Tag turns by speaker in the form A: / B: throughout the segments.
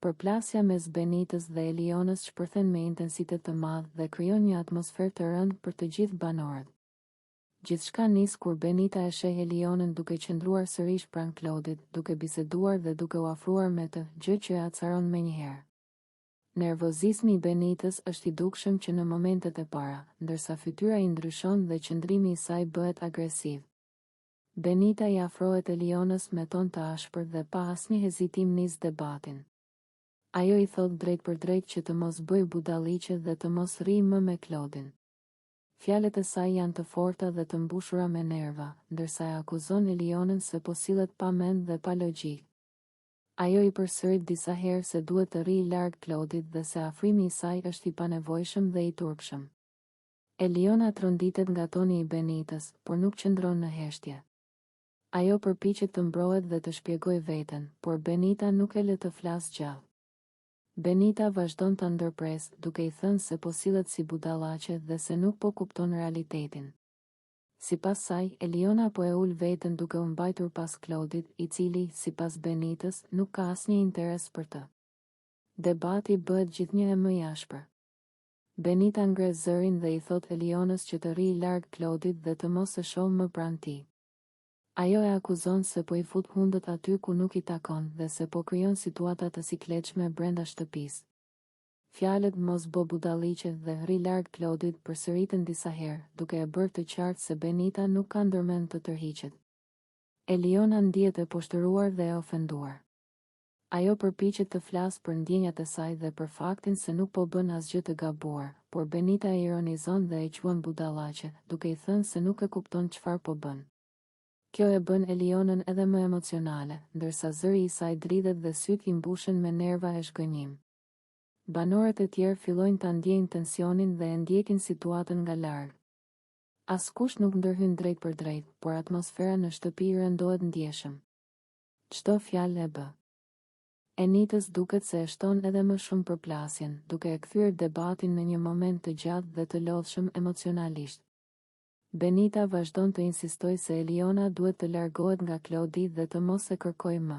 A: Përplasja mes Benitës dhe Elionës shpërthen me intensitet të madh dhe krijon një atmosferë të rëndë për të gjithë banorët. Gjithçka nis kur Benita e sheh Elionën duke qëndruar sërish pranë Claudit, duke biseduar dhe duke u afruar me të, gjë që e acaron menjëherë. Nervozizmi i Benitës është i dukshëm që në momentet e para, ndërsa fytyra i ndryshon dhe qëndrimi i saj bëhet agresiv. Benita i afrohet Elionës me ton të ashpër dhe pa asnjë hezitim nis debatin. Ajo i thot drejt për drejt që të mos bëj budalliqe dhe të mos rri më me Claudin. Fjalët e saj janë të forta dhe të mbushura me nerva, ndërsa e akuzon Elionën se po sillet pa mend dhe pa logjik. Ajo i përsërit disa herë se duhet të rrijë larg Claudit dhe se afrimi i saj është i panevojshëm dhe i turpshëm. Eliona tronditet nga toni i Benitës, por nuk qëndron në heshtje. Ajo përpiqet të mbrohet dhe të shpjegojë veten, por Benita nuk e lë të flasë gjallë. Benita vazhdon të ndërpres, duke i thënë se po sillet si budallaqe dhe se nuk po kupton realitetin. Sipas saj, Eliona po e ul veten duke u mbajtur pas Claudit, i cili, sipas Benitës, nuk ka asnjë interes për të. Debati bëhet gjithnjë më i ashpër. Benita ngre zërin dhe i thot Elionës që të rrijë larg Claudit dhe të mos e shohë më pranë tij. Ajo e akuzon se po i fut hundët aty ku nuk i takon dhe se po krijon situata të sikletshme brenda shtëpisë. Fjalët mos bo budalliqe dhe rri larg Claudit përsëritën disa herë, duke e bërë të qartë se Benita nuk ka ndërmend të tërhiqet. Eliona ndihet e poshtëruar dhe e ofenduar. Ajo përpiqet të flasë për ndjenjat e saj dhe për faktin se nuk po bën asgjë të gabuar, por Benita e ironizon dhe e quan budallaqe, duke i thënë se nuk e kupton çfarë po bën. Kjo e bën Elionën edhe më emocionale, ndërsa zëri i saj dridhet dhe syt i mbushen me nerva e shgënjim. Banorët e tjerë fillojnë ta ndjejnë tensionin dhe e ndjekin situatën nga larg. Askush nuk ndërhyn drejt për drejt, por atmosfera në shtëpi rëndohet ndjeshëm. Çdo fjalë e bë. Enitës duket se e shton edhe më shumë përplasjen, duke e kthyer debatin në një moment të gjatë dhe të lodhshëm emocionalisht. Benita vazhdon të insistojë se Eliona duhet të largohet nga Claudi dhe të mos e kërkojë më.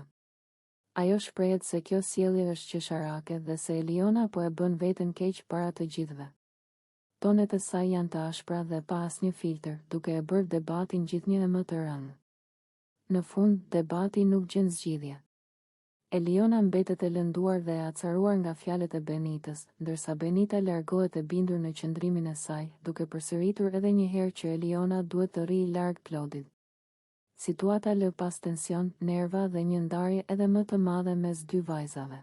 A: Ajo shprehet se kjo sjellje është qesharake dhe se Eliona po e bën veten keq para të gjithëve. Tonet e saj janë të ashpra dhe pa asnjë filtër, duke e bërë debatin gjithnjë më të rëndë. Në fund, debati nuk gjen zgjidhje. Eliona mbetet e lënduar dhe e acaruar nga fjalët e Benitës, ndërsa Benita largohet e bindur në qëndrimin e saj, duke përsëritur edhe një herë që Eliona duhet të rrijë larg Claudit. Situata lë pas tension, nerva dhe një ndarje edhe më të madhe mes dy vajzave.